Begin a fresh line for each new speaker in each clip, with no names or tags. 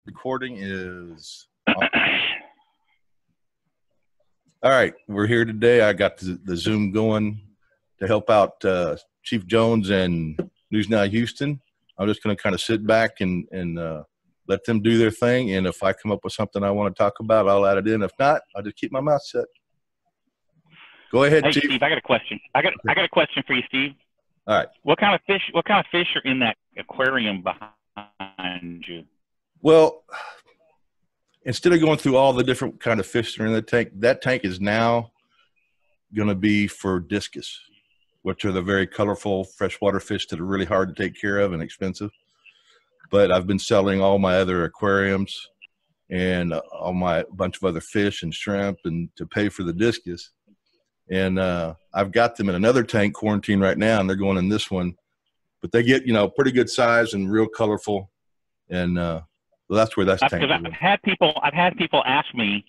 Recording is on. All right, we're here today. I got the Zoom going to help out Chief Jones and News Now Houston. I'm just going to kind of sit back and let them do their thing. And if I come up with something I want to talk about, I'll add it in. If not, I'll just keep my mouth shut. Go ahead,
Hey,
Chief.
Steve, I got a question. I got a question for you, Steve.
All right.
What kind of fish are in that aquarium behind you?
Well, instead of going through all the different kind of fish that are in that tank is now going to be for discus, which are the very colorful freshwater fish that are really hard to take care of and expensive. But I've been selling all my other aquariums and all my bunch of other fish and shrimp and to pay for the discus. And I've got them in another tank quarantine right now, and they're going in this one. But they get, pretty good size and real colorful. And well, that's where that's tank.
Because I've had people ask me,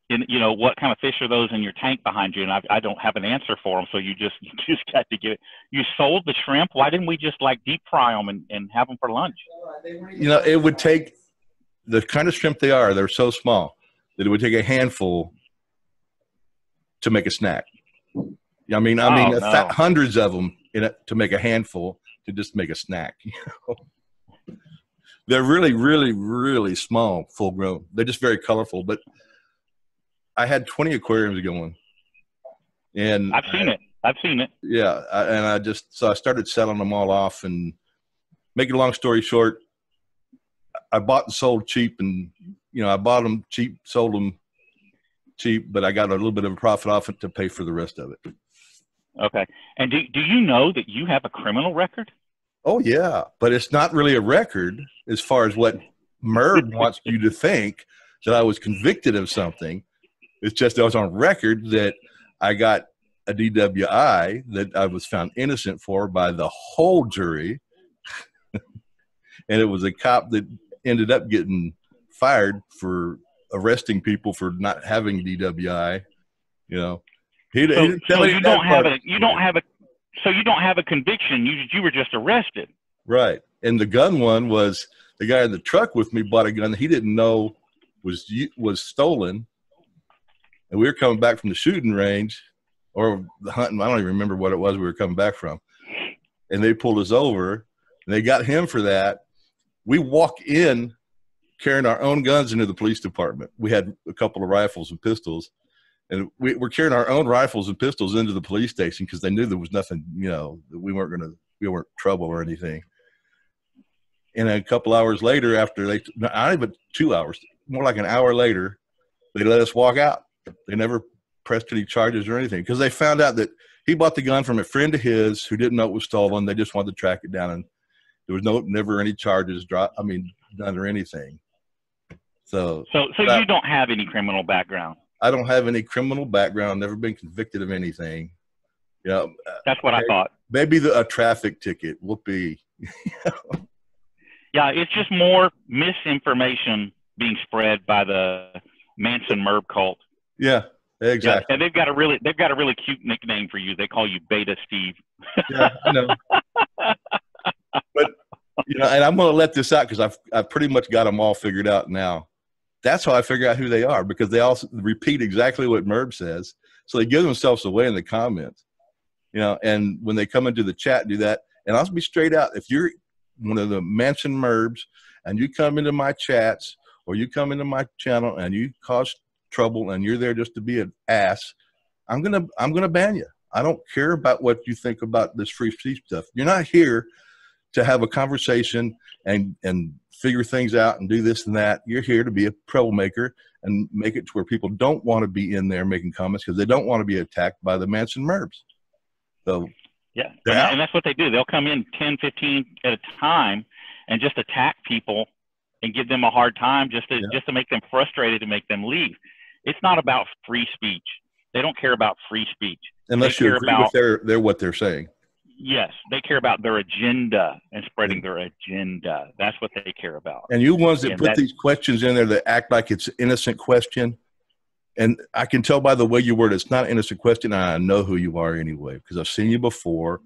what kind of fish are those in your tank behind you, and I don't have an answer for them. So you just got to give it. You sold the shrimp. Why didn't we just deep fry them and have them for lunch?
It would take the kind of shrimp they are. They're so small that it would take a handful to make a snack. I mean, hundreds of them to make a handful to just make a snack. They're really, really, really small, full grown. They're just very colorful. But I had 20 aquariums going, and
I've seen it.
Yeah, I started selling them all off. And make a long story short, I bought and sold cheap, and I bought them cheap, sold them cheap, but I got a little bit of a profit off it to pay for the rest of it.
Okay. And do you know that you have a criminal record?
Oh, yeah, but it's not really a record as far as what Merb wants you to think, that I was convicted of something. It's just I was on record that I got a DWI that I was found innocent for by the whole jury. And it was a cop that ended up getting fired for arresting people for not having DWI.
So you don't have a conviction. You were just arrested.
Right. And the gun one was the guy in the truck with me bought a gun that he didn't know was stolen. And we were coming back from the shooting range or the hunting. I don't even remember what it was we were coming back from. And they pulled us over and they got him for that. We walk in carrying our own guns into the police department. We had a couple of rifles and pistols. And we were carrying our own rifles and pistols into the police station because they knew there was nothing, that we weren't trouble or anything. And a couple hours later, not even 2 hours, more like an hour later, they let us walk out. They never pressed any charges or anything because they found out that he bought the gun from a friend of his who didn't know it was stolen. They just wanted to track it down, and there was never any charges done or anything. So
you don't have any criminal background.
I don't have any criminal background, never been convicted of anything.
That's what I thought.
Maybe a traffic ticket. Whoopee.
Yeah, it's just more misinformation being spread by the Manson Merb cult.
Yeah, exactly.
Yeah, and they've got a really cute nickname for you. They call you Beta Steve.
Yeah, I know. But and I'm going to let this out because I've pretty much got them all figured out now. That's how I figure out who they are, because they all repeat exactly what Merb says. So they give themselves away in the comments, and when they come into the chat, do that. And I'll be straight out. If you're one of the Manson Merbs and you come into my chats or you come into my channel and you cause trouble and you're there just to be an ass, I'm going to ban you. I don't care about what you think about this free speech stuff. You're not here to have a conversation and figure things out and do this and that. You're here to be a troublemaker and make it to where people don't want to be in there making comments because they don't want to be attacked by the Manson Merbs. So
yeah, and that's what they do. They'll come in 10, 15 at a time and just attack people and give them a hard time just to make them frustrated and make them leave. It's not about free speech. They don't care about free speech.
Unless you agree with what they're saying.
Yes, they care about their agenda and spreading their agenda. That's what they care about.
And you ones that put these questions in there that act like it's an innocent question, and I can tell by the way you word it's not an innocent question, and I know who you are anyway because I've seen you before.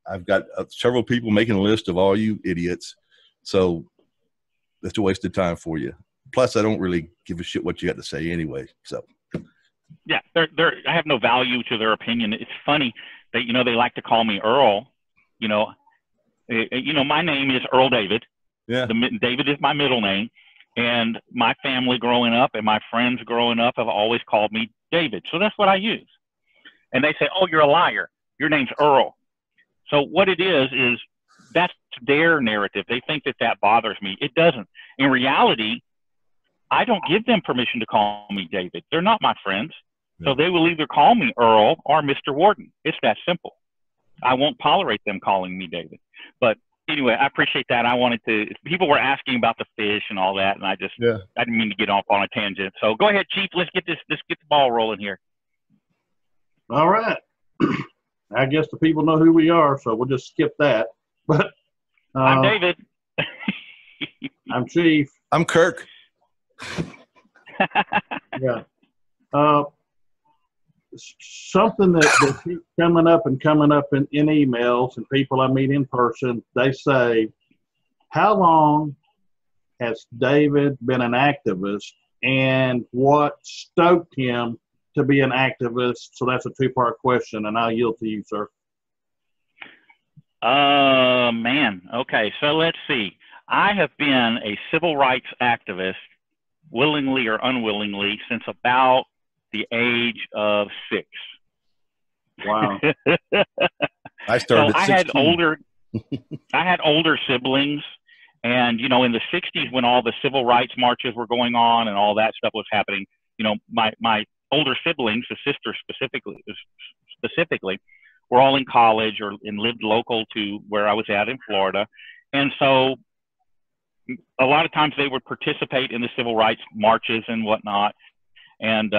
I've got several people making a list of all you idiots. So that's a waste of time for you. Plus, I don't really give a shit what you got to say anyway. So,
yeah, I have no value to their opinion. It's funny that, you know, they like to call me Earl. You know, my name is Earl David.
yeah.
David is my middle name. And my family growing up and my friends growing up have always called me David. So that's what I use. And they say, oh, you're a liar. Your name's Earl. So what it is that's their narrative. They think that bothers me. It doesn't. In reality, I don't give them permission to call me David. They're not my friends.
Yeah.
So they will either call me Earl or Mr. Warden. It's that simple. I won't tolerate them calling me David. But anyway, I appreciate that. I wanted to, people were asking about the fish and all that, and I didn't mean to get off on a tangent. So go ahead, Chief. Let's get the ball rolling here.
All right. I guess the people know who we are, so we'll just skip that. But
I'm David.
I'm Chief.
I'm Kirk.
Yeah. Something that keeps coming up in emails and people I meet in person, they say, how long has David been an activist and what stoked him to be an activist? So that's a two-part question, and I'll yield to you, sir.
Man. Okay, so let's see. I have been a civil rights activist, willingly or unwillingly, since about the age of 6.
Wow.
I started
so
at 16.
I had older siblings, and, you know, in the 60s when all the civil rights marches were going on and all that stuff was happening, you know, my older siblings, the sisters specifically, were all in college and lived local to where I was at in Florida. And so a lot of times they would participate in the civil rights marches and whatnot. And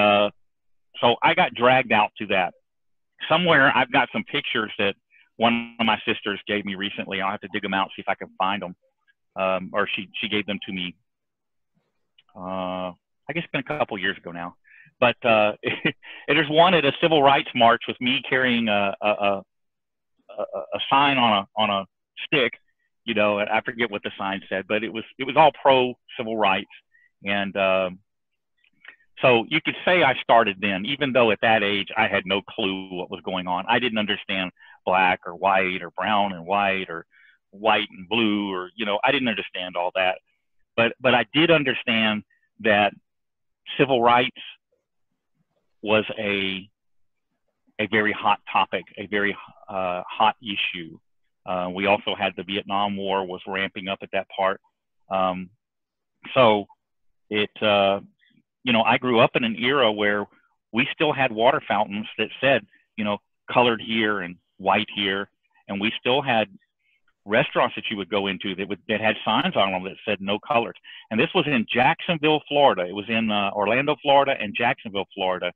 so I got dragged out to that. Somewhere I've got some pictures that one of my sisters gave me recently. I'll have to dig them out, see if I can find them. Or she gave them to me. I guess it's been a couple years ago now. But there's one at a civil rights march with me carrying a sign on a stick. You know, I forget what the sign said, but it was all pro civil rights. And so you could say I started then, even though at that age I had no clue what was going on. I didn't understand black or white or brown and white or white and blue, or, you know, I didn't understand all that. But I did understand that civil rights was a very hot topic, a very hot issue. We also had the Vietnam War was ramping up at that part. So it, you know, I grew up in an era where we still had water fountains that said, you know, colored here and white here. And we still had restaurants that you would go into that had signs on them that said no colors. And this was in Jacksonville, Florida. It was in Orlando, Florida, and Jacksonville, Florida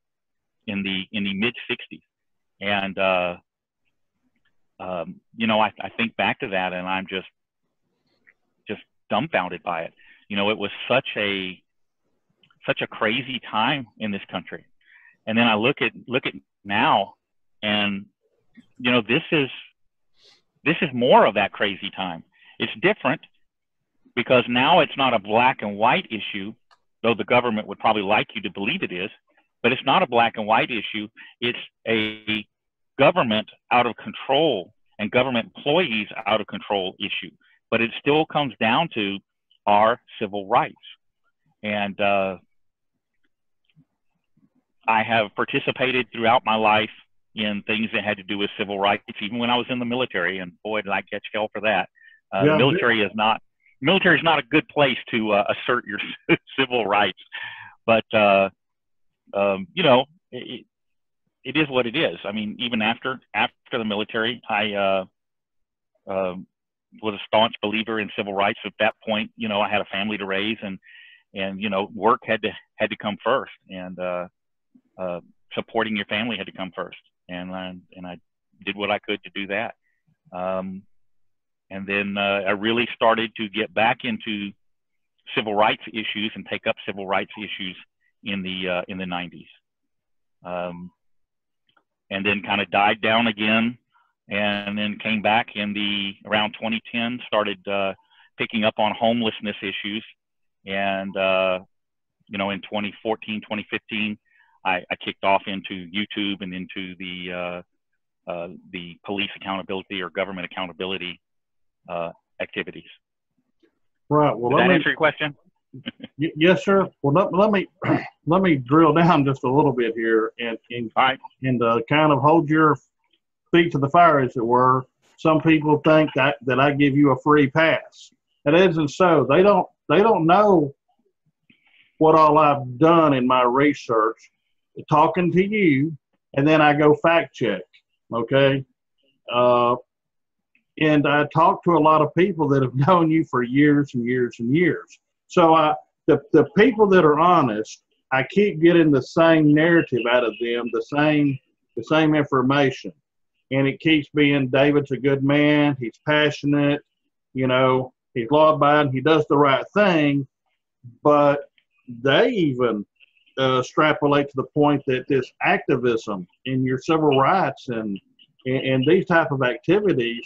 in the mid 60s. And, you know, I think back to that and I'm just dumbfounded by it. You know, it was such a crazy time in this country. And then I look at now, and, you know, this is more of that crazy time. It's different because now it's not a black and white issue, though the government would probably like you to believe it is, but it's not a black and white issue. It's a government out of control and government employees out of control issue, but it still comes down to our civil rights. And I have participated throughout my life in things that had to do with civil rights, even when I was in the military, and boy, did I catch hell for that. The military is not a good place to assert your civil rights, but you know, it is what it is. I mean, even after the military, I was a staunch believer in civil rights. At that point, you know, I had a family to raise, and you know, work had to come first, and supporting your family had to come first. And I did what I could to do that. And then I really started to get back into civil rights issues and take up civil rights issues in the 90s. And then kind of died down again, and then came back in around 2010, started picking up on homelessness issues. And, you know, in 2014, 2015, I kicked off into YouTube and into the police accountability or government accountability activities.
Right. Well,
Does that answer your question?
Yes, sir. Well, let me drill down just a little bit here and
All right.
And kind of hold your feet to the fire, as it were. Some people think that I give you a free pass. It isn't so. They don't know what all I've done in my research, talking to you, and then I go fact check. Okay. And I talk to a lot of people that have known you for years and years and years. So the people that are honest, I keep getting the same narrative out of them, the same information. And it keeps being, David's a good man, he's passionate, you know, he's law-abiding, he does the right thing. But they even extrapolate to the point that this activism in your civil rights and these type of activities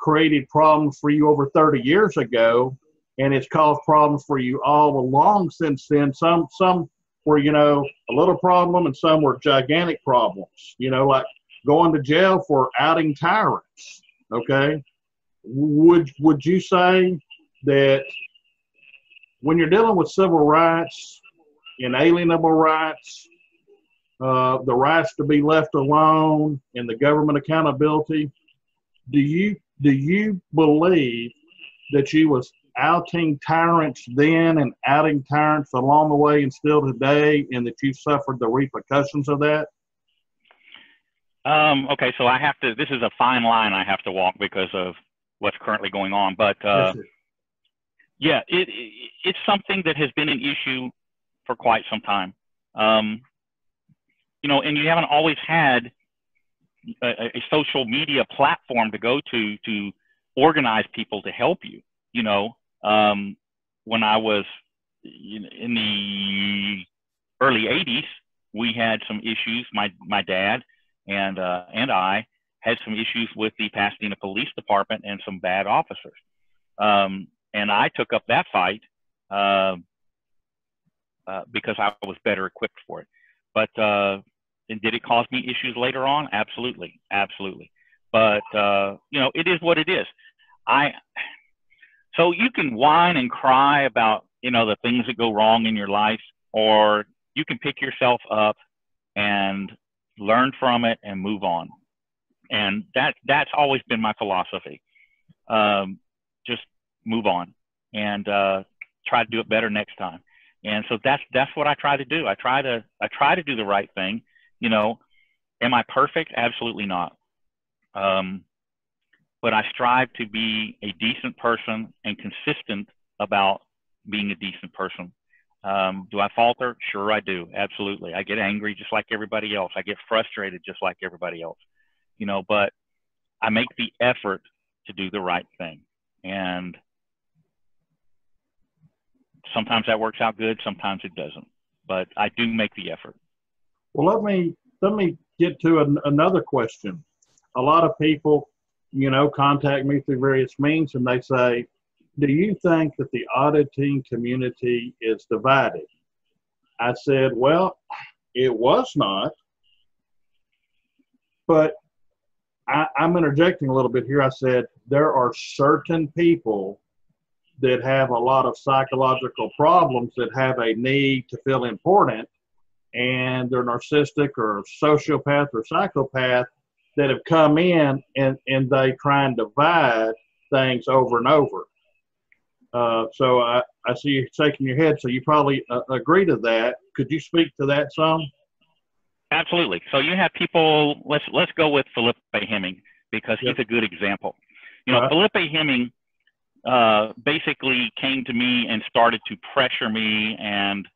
created problems for you over 30 years ago, and it's caused problems for you all along since then. Some were, you know, a little problem, and some were gigantic problems, you know, like going to jail for outing tyrants. Okay. Would you say that when you're dealing with civil rights, inalienable rights, the rights to be left alone, and the government accountability, do you believe that you was outing tyrants then and outing tyrants along the way and still today, and that you suffered the repercussions of that?
Okay, so I have to, this is a fine line I have to walk because of what's currently going on. But yeah, it's something that has been an issue for quite some time. You know, and you haven't always had a social media platform to go to organize people to help you. You know, when I was in the early 80s, we had some issues. My dad and I had some issues with the Pasadena Police Department and some bad officers. And I took up that fight because I was better equipped for it. But and did it cause me issues later on? Absolutely, absolutely. But you know, it is what it is. So you can whine and cry about, you know, the things that go wrong in your life, or you can pick yourself up and learn from it and move on. And that's always been my philosophy. Just move on and try to do it better next time. And so that's what I try to do. I try to do the right thing. You know, am I perfect? Absolutely not. But I strive to be a decent person and consistent about being a decent person. Do I falter? Sure, I do. Absolutely. I get angry just like everybody else. I get frustrated just like everybody else, you know, but I make the effort to do the right thing. And sometimes that works out good. Sometimes it doesn't, but I do make the effort.
Well, let me get to another question. A lot of people, you know, contact me through various means, and they say, do you think that the auditing community is divided? I said, well, it was not, but I'm interjecting a little bit here. I said, there are certain people that have a lot of psychological problems that have a need to feel important, and they're narcissistic or sociopath or psychopath that have come in and they try and divide things over and over. So I see you shaking your head, so you probably agree to that. Could you speak to that some?
Absolutely. So you have people, let's go with Felipe Hemming, because he's a good example. You know, Felipe Hemming basically came to me and started to pressure me and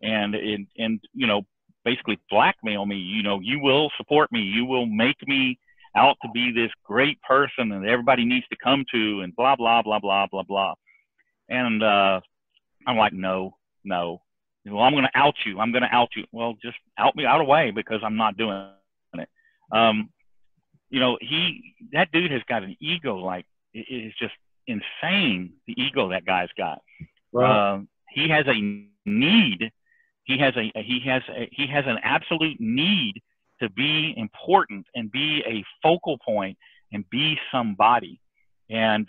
you know, basically blackmail me. You know, you will support me, you will make me out to be this great person and everybody needs to come to, and blah blah blah blah blah blah. And I'm like, no. Well, I'm going to out you. Well, just out me out of the way, because I'm not doing it. You know, that dude has got an ego, like, it is just insane, the ego that guy's got.
Right.
He has a need. He has an absolute need to be important and be a focal point and be somebody. And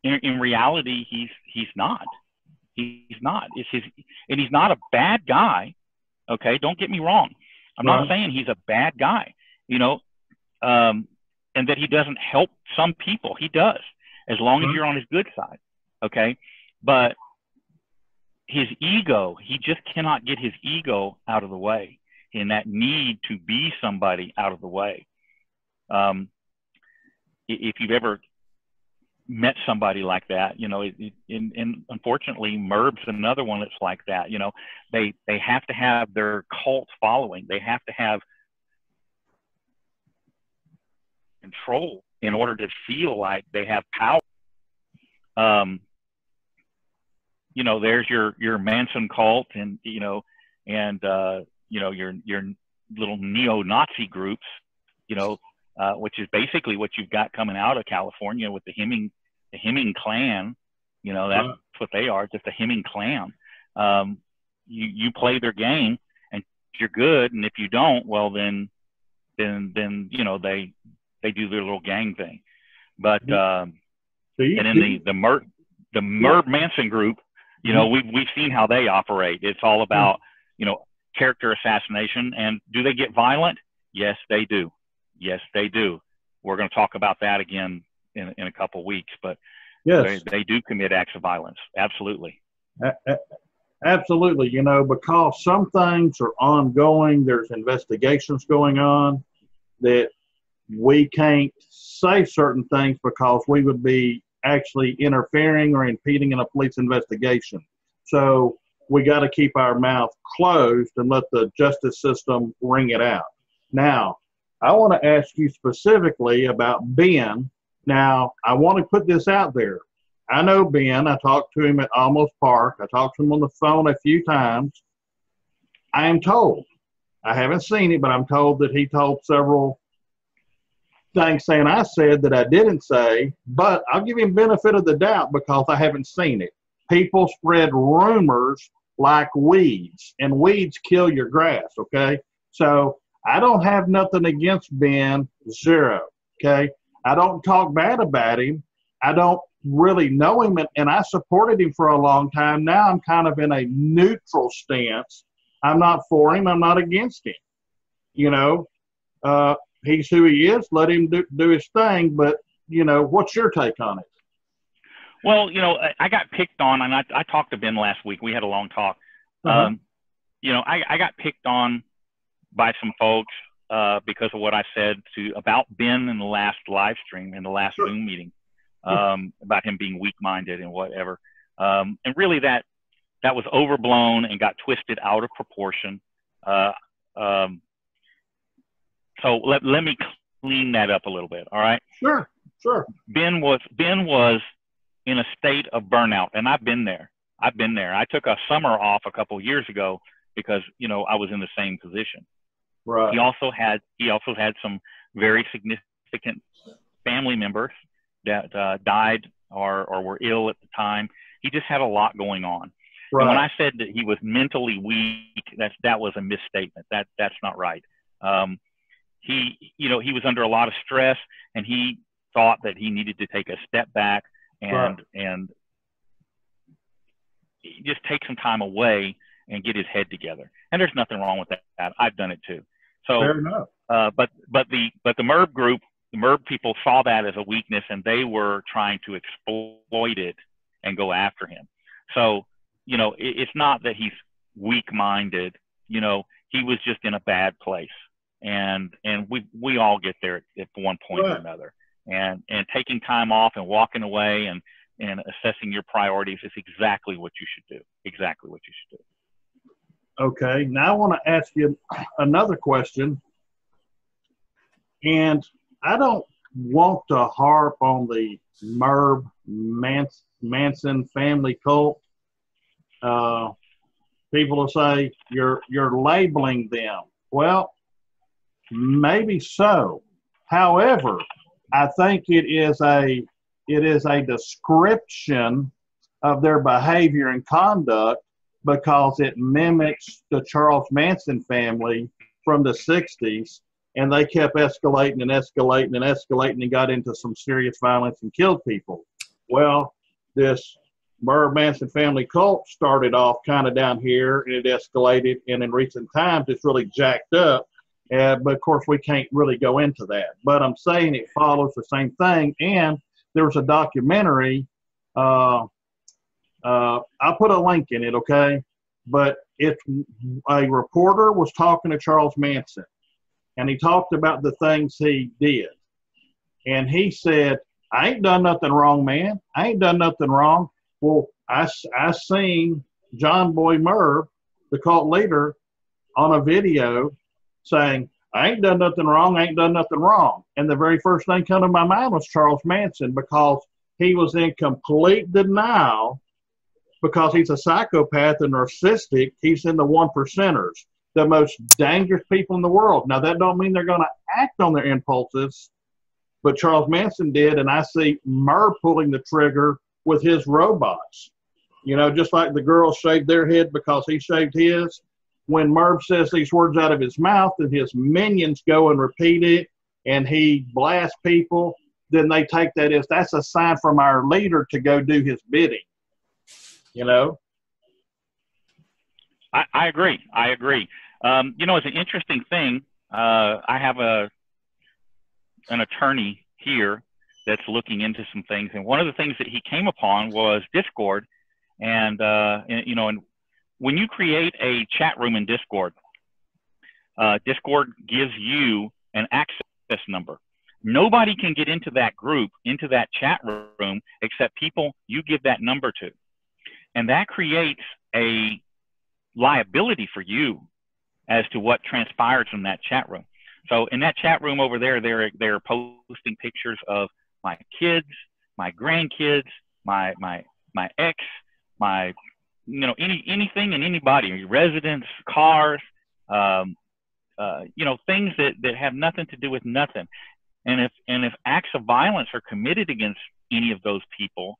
in reality, he's not. He's not. And he's not a bad guy. Okay, don't get me wrong. I'm not saying he's a bad guy. You know, and that he doesn't help some people. He does, as long as you're on his good side. Okay, but his ego, he just cannot get his ego out of the way, and that need to be somebody out of the way. If you've ever met somebody like that, you know, and unfortunately, Merb's another one that's like that. You know, they have to have their cult following. They have to have control in order to feel like they have power. You know, there's your Manson cult, and you know, your little neo-Nazi groups, you know, which is basically what you've got coming out of California with the Hemming clan. You know, that's what they are, just a Hemming clan. You play their game, and you're good, and if you don't, well, then you know, they do their little gang thing. But and then the Merb Manson group, you know, we've seen how they operate. It's all about, you know, character assassination. And do they get violent? Yes, they do. Yes, they do. We're going to talk about that again in a couple of weeks. But
yes,
they do commit acts of violence. Absolutely.
Absolutely. You know, because some things are ongoing. There's investigations going on that we can't say certain things because we would be actually interfering or impeding in a police investigation. So we got to keep our mouth closed and let the justice system wring it out. Now, I want to ask you specifically about Ben. Now, I want to put this out there. I know Ben. I talked to him at Almost Park. I talked to him on the phone a few times. I am told, I haven't seen it, but I'm told that he told several things saying I said that I didn't say, but I'll give him benefit of the doubt because I haven't seen it. People spread rumors like weeds, and weeds kill your grass, okay? So I don't have nothing against Ben, zero, okay? I don't talk bad about him. I don't really know him, and I supported him for a long time. Now I'm kind of in a neutral stance. I'm not for him. I'm not against him. You know, he's who he is. Let him do his thing. But, you know, what's your take on it?
Well, you know, I got picked on, and I talked to Ben last week. We had a long talk. You know, I got picked on by some folks because of what I said about Ben in the last live stream, in the last Zoom meeting, about him being weak-minded and whatever. And really that was overblown and got twisted out of proportion. So let me clean that up a little bit. All right.
Sure.
Ben was in a state of burnout, and I've been there. I took a summer off a couple of years ago because, you know, I was in the same position.
Right.
He also had some very significant family members that died or were ill at the time. He just had a lot going on. Right. And when I said that he was mentally weak, that was a misstatement. That's not right. He was under a lot of stress, and he thought that he needed to take a step back and just take some time away and get his head together. And there's nothing wrong with that. I've done it too. So,
fair enough.
But the Merb group, the Merb people saw that as a weakness, and they were trying to exploit it and go after him. So, you know, it's not that he's weak-minded. You know, he was just in a bad place. And we all get there at one point or another. And taking time off and walking away and assessing your priorities is exactly what you should do. Exactly what you should do.
Okay. Now I want to ask you another question. And I don't want to harp on the Merb Manson family cult. People will say you're labeling them. Well, maybe so. However, I think it is a description of their behavior and conduct because it mimics the Charles Manson family from the 60s, and they kept escalating and escalating and escalating and got into some serious violence and killed people. Well, this Merb Manson family cult started off kind of down here, and it escalated, and in recent times it's really jacked up. But of course, we can't really go into that. But I'm saying it follows the same thing. And there was a documentary. I'll put a link in it, okay? But it's a reporter was talking to Charles Manson, and he talked about the things he did. And he said, I ain't done nothing wrong, man. I ain't done nothing wrong. Well, I seen John Boy Merb, the cult leader, on a video saying, I ain't done nothing wrong, I ain't done nothing wrong. And the very first thing come to my mind was Charles Manson, because he was in complete denial, because he's a psychopath and narcissistic. He's in the 1%ers, the most dangerous people in the world. Now, that don't mean they're going to act on their impulses, but Charles Manson did, and I see Merb pulling the trigger with his robots. You know, just like the girls shaved their head because he shaved his. When Merb says these words out of his mouth and his minions go and repeat it and he blasts people, then they take that as that's a sign from our leader to go do his bidding. You know?
I agree. I agree. You know, it's an interesting thing. I have an attorney here that's looking into some things. And one of the things that he came upon was Discord. And you know, and when you create a chat room in Discord, Discord gives you an access number. Nobody can get into that group, into that chat room, except people you give that number to. And that creates a liability for you as to what transpires in that chat room. So in that chat room over there, they're posting pictures of my kids, my grandkids, my ex, my, you know, anything and anybody, residents, cars, you know, things that have nothing to do with nothing. And if acts of violence are committed against any of those people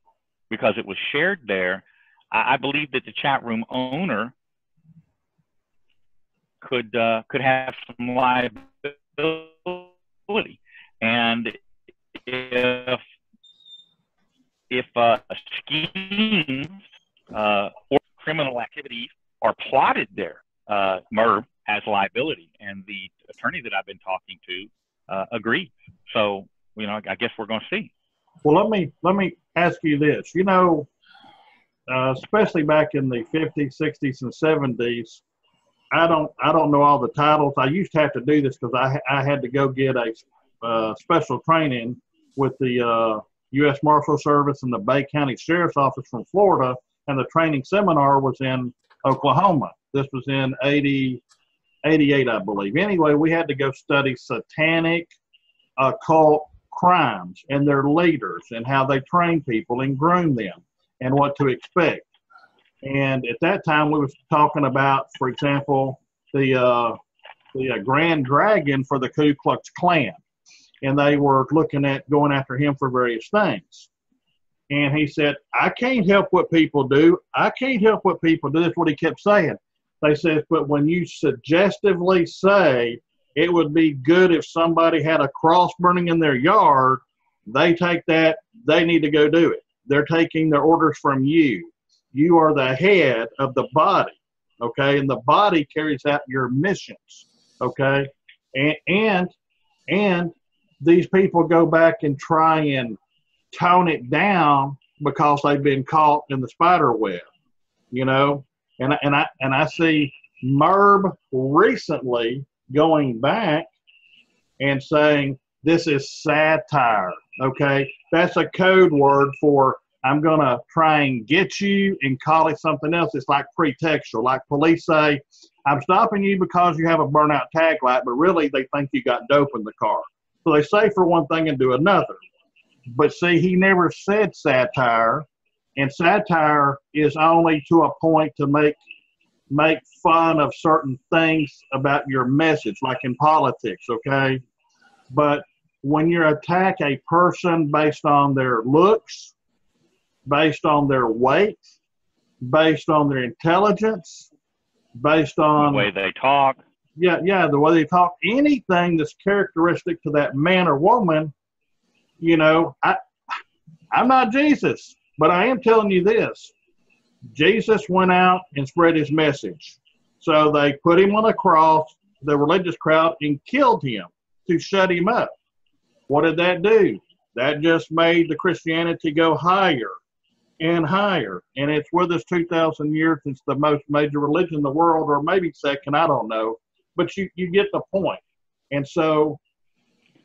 because it was shared there, I believe that the chat room owner could have some liability. And if schemes or criminal activities are plotted there, Merb has liability, and the attorney that I've been talking to agrees. So, you know, I guess we're going to see.
Well, let me ask you this. You know, especially back in the 50s, 60s, and 70s, I don't know all the titles. I used to have to do this because I had to go get a special training with the U.S. Marshal Service and the Bay County Sheriff's Office from Florida, and the training seminar was in Oklahoma. This was in 88, I believe. Anyway, we had to go study satanic occult crimes and their leaders and how they train people and groom them and what to expect. And at that time, we was talking about, for example, the Grand Dragon for the Ku Klux Klan. And they were looking at going after him for various things. And he said, I can't help what people do. I can't help what people do. That's what he kept saying. They said, but when you suggestively say it would be good if somebody had a cross burning in their yard, they take that, they need to go do it. They're taking their orders from you. You are the head of the body, okay? And the body carries out your missions, okay? And these people go back and try and tone it down because they've been caught in the spider web, you know? And I see Merb recently going back and saying this is satire, okay? That's a code word for I'm going to try and get you and call it something else. It's like pretextual. Like police say, I'm stopping you because you have a burnout tag light, but really they think you got dope in the car. So they say for one thing and do another. But see, he never said satire, and satire is only to a point to make fun of certain things about your message, like in politics, okay? But when you attack a person based on their looks, based on their weight, based on their intelligence, based on
the way they talk.
Yeah, the way they talk. Anything that's characteristic to that man or woman, you know, I'm not Jesus, but I am telling you this. Jesus went out and spread his message. So they put him on a cross, the religious crowd, and killed him to shut him up. What did that do? That just made the Christianity go higher and higher. And it's with us 2,000 years. It's the most major religion in the world, or maybe second, I don't know. But you get the point. And so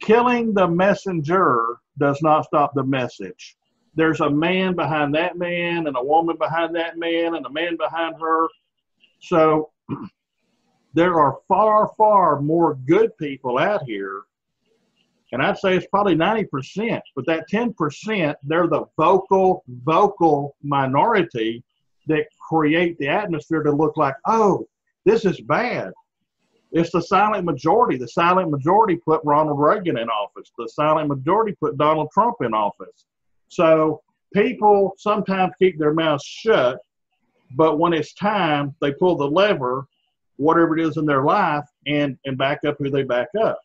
killing the messenger does not stop the message. There's a man behind that man, and a woman behind that man, and a man behind her. So there are far, far more good people out here. And I'd say it's probably 90%, but that 10%, they're the vocal minority that create the atmosphere to look like, oh, this is bad. It's the silent majority. The silent majority put Ronald Reagan in office. The silent majority put Donald Trump in office. So people sometimes keep their mouths shut, but when it's time, they pull the lever, whatever it is in their life, and back up who they back up.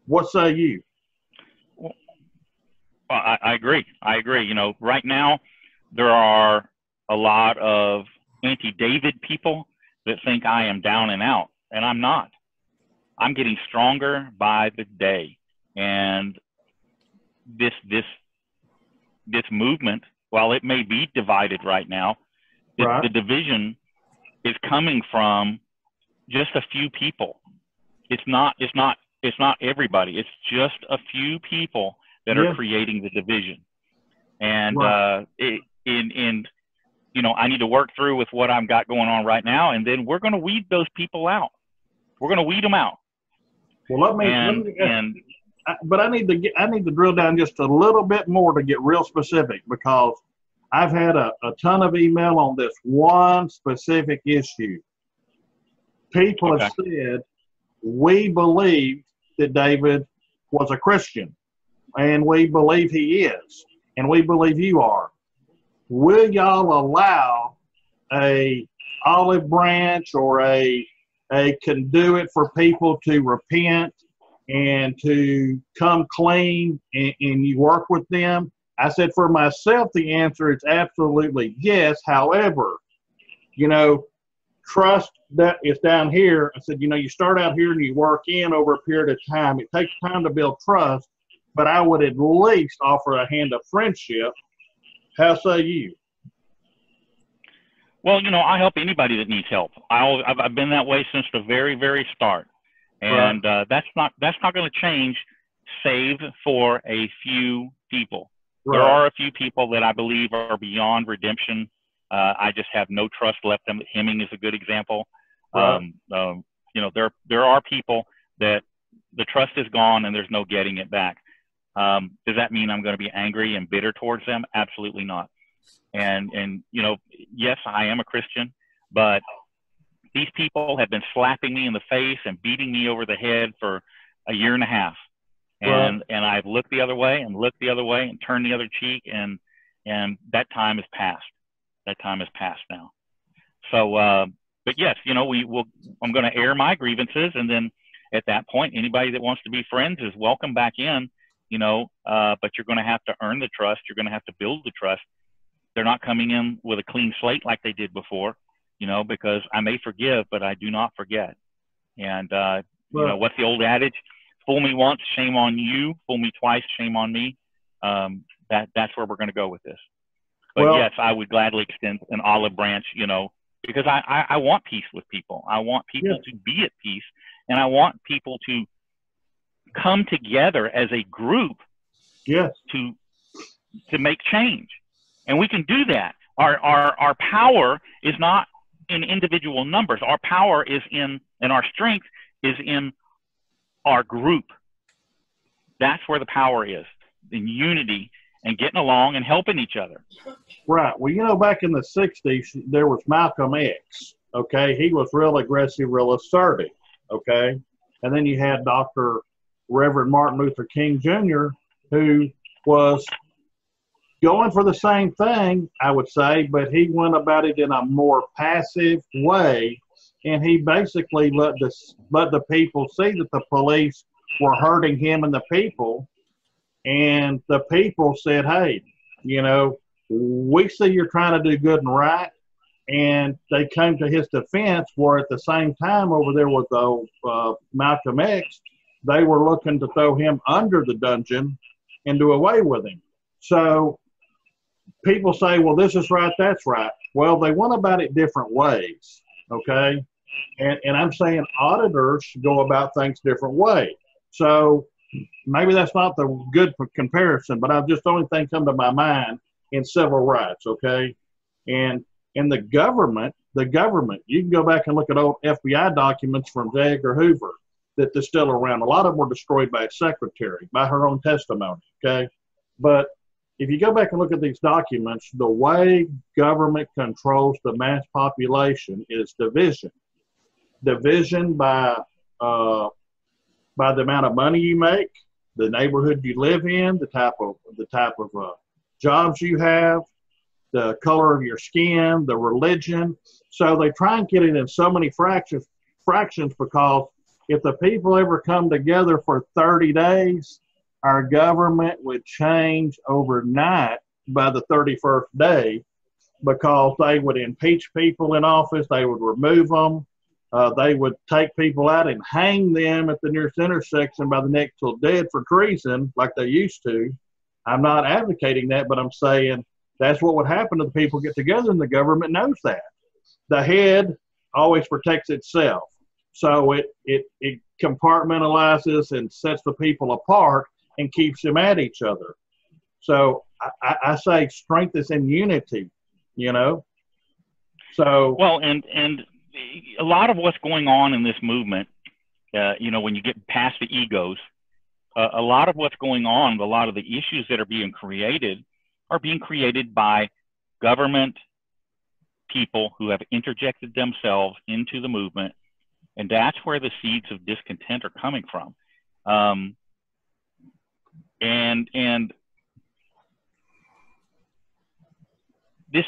What say you?
Well, I agree. I agree. You know, right now there are a lot of anti-David people that think I am down and out, and I'm not. I'm getting stronger by the day. And this movement, while it may be divided right now, the division is coming from just a few people. It's not everybody. It's just a few people that are creating the division. And you know, I need to work through with what I've got going on right now, and then we're going to weed those people out. We're going to weed them out.
Well, but I need to drill down just a little bit more to get real specific, because I've had a ton of email on this one specific issue. People have said, we believe that David was a Christian, and we believe he is, and we believe you are. Will y'all allow a olive branch or a conduit for people to repent and to come clean, and you work with them? I said, for myself, the answer is absolutely yes. However, you know, trust that is down here. I said, you know, you start out here and you work in over a period of time. It takes time to build trust, but I would at least offer a hand of friendship. How say you?
Well, you know, I help anybody that needs help. I've been that way since the very, very start, and that's not going to change, save for a few people. Right. There are a few people that I believe are beyond redemption. I just have no trust left in them. Hemming is a good example. Right. You know, there are people that the trust is gone and there's no getting it back. Does that mean I'm going to be angry and bitter towards them? Absolutely not. And you know, yes, I am a Christian, but these people have been slapping me in the face and beating me over the head for a year and a half. And I've looked the other way and looked the other way and turned the other cheek, and that time has passed. That time has passed now. So, but yes, you know, I'm going to air my grievances, and then at that point, anybody that wants to be friends is welcome back in, you know, but you're going to have to earn the trust. You're going to have to build the trust. They're not coming in with a clean slate like they did before, you know, because I may forgive, but I do not forget. And, you know, what's the old adage? Fool me once, shame on you. Fool me twice, shame on me. That's where we're going to go with this. But yes, I would gladly extend an olive branch, you know, because I want peace with people. I want people to be at peace, and I want people to come together as a group to make change. And we can do that. Our power is not in individual numbers. Our power is and our strength is in our group. That's where the power is, in unity and getting along and helping each other.
Right. Well, you know, back in the 60s, there was Malcolm X, okay? He was real aggressive, real assertive, okay? And then you had Reverend Martin Luther King Jr., who was going for the same thing, I would say, but he went about it in a more passive way, and he basically let the people see that the police were hurting him and the people, and the people said, "Hey, you know, we see you're trying to do good and right," and they came to his defense. Where at the same time, over there with Malcolm X, they were looking to throw him under the dungeon and do away with him. So people say, well, this is right, that's right. Well, they went about it different ways, okay? And I'm saying auditors go about things different way. So maybe that's not the good comparison, but I've just the only thing come to my mind in civil rights, okay? And in the government, you can go back and look at old FBI documents from J. Edgar Hoover that they're still around. A lot of them were destroyed by a secretary, by her own testimony, okay? But if you go back and look at these documents, the way government controls the mass population is division. Division by the amount of money you make, the neighborhood you live in, the type of jobs you have, the color of your skin, the religion. So they try and get it in so many fractions because if the people ever come together for 30 days, our government would change overnight by the 31st day because they would impeach people in office, they would remove them, they would take people out and hang them at the nearest intersection by the neck till dead for treason like they used to. I'm not advocating that, but I'm saying that's what would happen to the people get together, and the government knows that. The head always protects itself. So it compartmentalizes and sets the people apart and keeps them at each other. So I say strength is in unity, you know. So
well, and a lot of what's going on in this movement, you know, when you get past the egos, a lot of what's going on, a lot of the issues that are being created by government people who have interjected themselves into the movement, and that's where the seeds of discontent are coming from. And these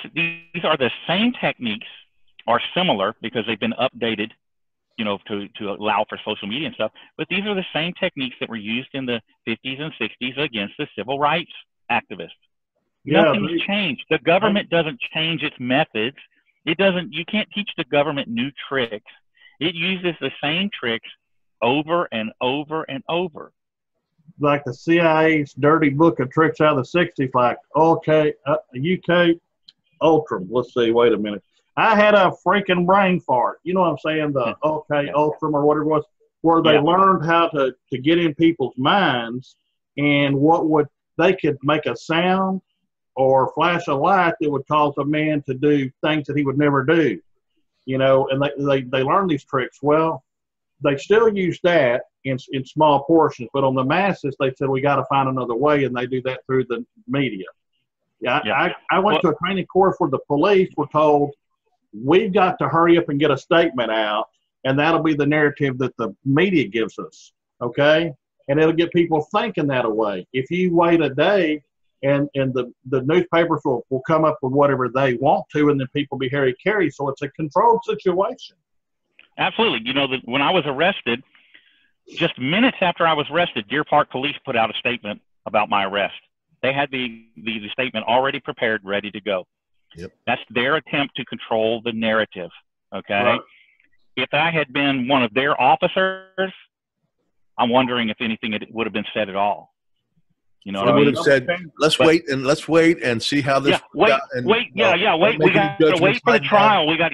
are the same techniques, are similar because they've been updated, you know, to allow for social media and stuff. But these are the same techniques that were used in the 50s and 60s against the civil rights activists.
yeah,
Nothing's changed. The government doesn't change its methods. It doesn't. You can't teach the government new tricks. It uses the same tricks over and over and over.
like the CIA's dirty book of tricks out of the 60s, like UK Ultram. Let's see, wait a minute. I had a freaking brain fart. You know what I'm saying? The OK Ultram or whatever it was, where they learned how to get in people's minds and they could make a sound or flash a light that would cause a man to do things that he would never do. You know, and they learned these tricks. Well, they still use that in small portions, but on the masses, they said we got to find another way, and they do that through the media. I went to a training course where the police were told, we've got to hurry up and get a statement out, and that'll be the narrative that the media gives us, okay? And it'll get people thinking that way. If you wait a day, and the newspapers will come up with whatever they want to, and then people be hairy-carry, so it's a controlled situation.
Absolutely. You know, when I was arrested, just minutes after I was arrested, Deer Park Police put out a statement about my arrest. They had the statement already prepared, ready to go.
Yep.
That's their attempt to control the narrative, okay?
Right.
If I had been one of their officers, I'm wondering if anything would have been said at all. You know,
I would have said, let's wait and see how this.
Wait. We got to wait for the trial. We got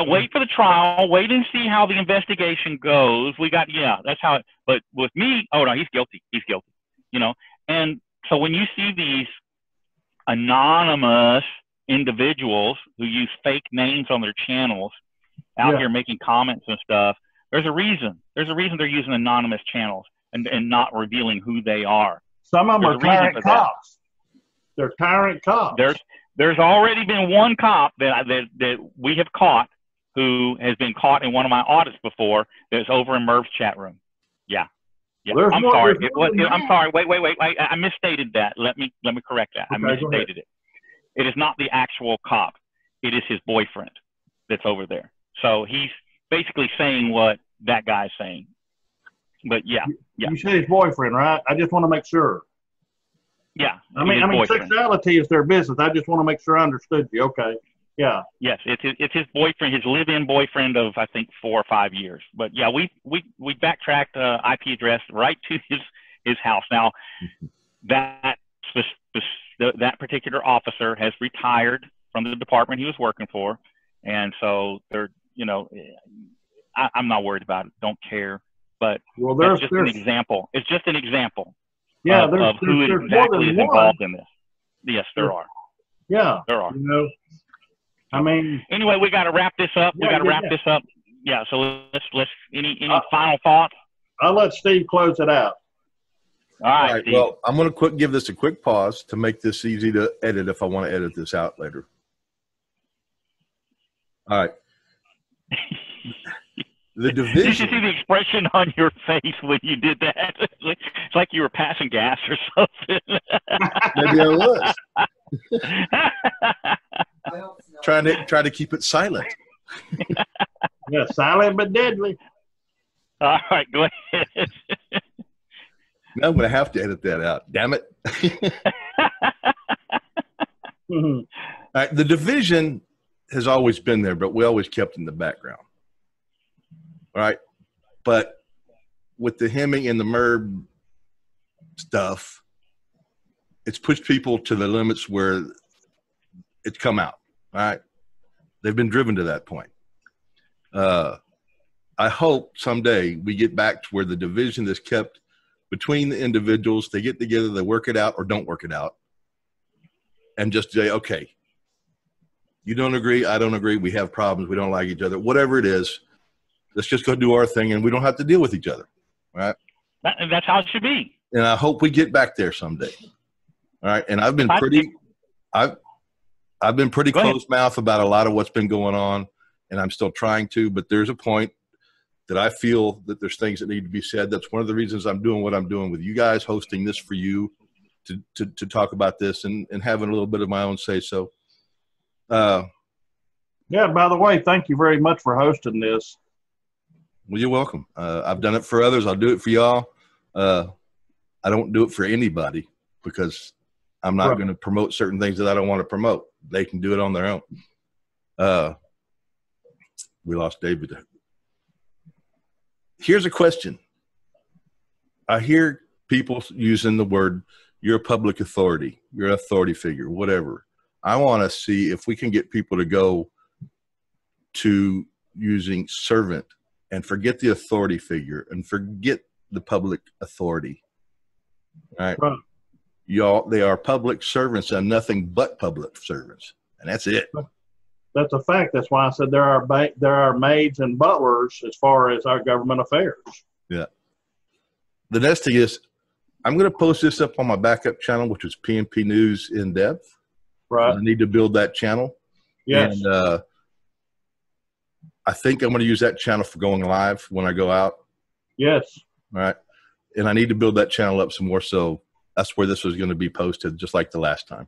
wait for the trial. Wait and see how the investigation goes. That's how it. But with me, oh no, he's guilty. He's guilty. You know, and so when you see these anonymous individuals who use fake names on their channels out here making comments and stuff, there's a reason. There's a reason they're using anonymous channels and not revealing who they are.
Some of them are tyrant cops. They're tyrant cops.
There's already been one cop that we have caught who has been caught in one of my audits before that's over in Merb's chat room. Yeah. Yeah,
There's
I'm
more-
sorry.
there's
It
more
was.
than
I'm
that.
sorry. Wait. I misstated that. Let me correct that. I
Okay, go ahead.
misstated it. It is not the actual cop. It is his boyfriend that's over there. So he's basically saying what that guy's saying. But yeah.
You said his boyfriend, right? I just want to make sure.
Yeah.
I mean,
boyfriend.
sexuality is their business. I just want to make sure I understood you. Okay. Yeah.
Yes, it's his boyfriend, his live-in boyfriend of I think 4 or 5 years. But yeah, we backtracked IP address right to his house. Now that particular officer has retired from the department he was working for, and so they're I'm not worried about it. Don't care. But
Well,
that's just an example. It's just an example.
Yeah,
of who
there's
exactly is
more than
involved in this. Yes, there are.
Yeah.
There are.
I mean.
Anyway, we got to wrap this up.
Yeah,
this up. Yeah. So let's. Any final thoughts?
I'll let Steve close it out.
All right. Steve.
Well, I'm going to give this a quick pause to make this easy to edit if I want to edit this out later. All right. The division.
Did you see the expression on your face when you did that? It's like you were passing gas or something.
Maybe I was. Trying to keep it silent.
Yeah, silent but deadly.
All right, go ahead.
Now I'm going to have to edit that out. Damn it. All right, the division has always been there, but we always kept in the background. All right. But with the Hemming and the Merb stuff, it's pushed people to the limits where it's come out. All right. They've been driven to that point. I hope someday we get back to where the division is kept between the individuals. They get together, they work it out or don't work it out. And just say, okay, you don't agree, I don't agree, we have problems, we don't like each other, whatever it is. Let's just go do our thing, and we don't have to deal with each other, right?
That's how it should be.
And I hope we get back there someday. All right. And I've been pretty close-mouthed about a lot of what's been going on, and I'm still trying to. But there's a point that I feel that there's things that need to be said. That's one of the reasons I'm doing what I'm doing with you guys, hosting this for you to talk about this and having a little bit of my own say so.
Yeah. By the way, thank you very much for hosting this.
Well, you're welcome. I've done it for others. I'll do it for y'all. I don't do it for anybody because I'm not going to promote certain things that I don't want to promote. They can do it on their own. We lost David. Here's a question. I hear people using the word, you're a public authority, you're an authority figure, whatever. I want to see if we can get people to go to using servant and forget the authority figure and forget the public authority. All right. Y'all, they are public servants and nothing but public servants. And that's it.
That's a fact. That's why I said there are maids and butlers as far as our government affairs.
Yeah. The next thing is, I'm going to post this up on my backup channel, which is PNP News In Depth.
Right.
I need to build that channel.
Yes.
And I think I'm going to use that channel for going live when I go out.
Yes.
All right. And I need to build that channel up some more. So that's where this was going to be posted, just like the last time.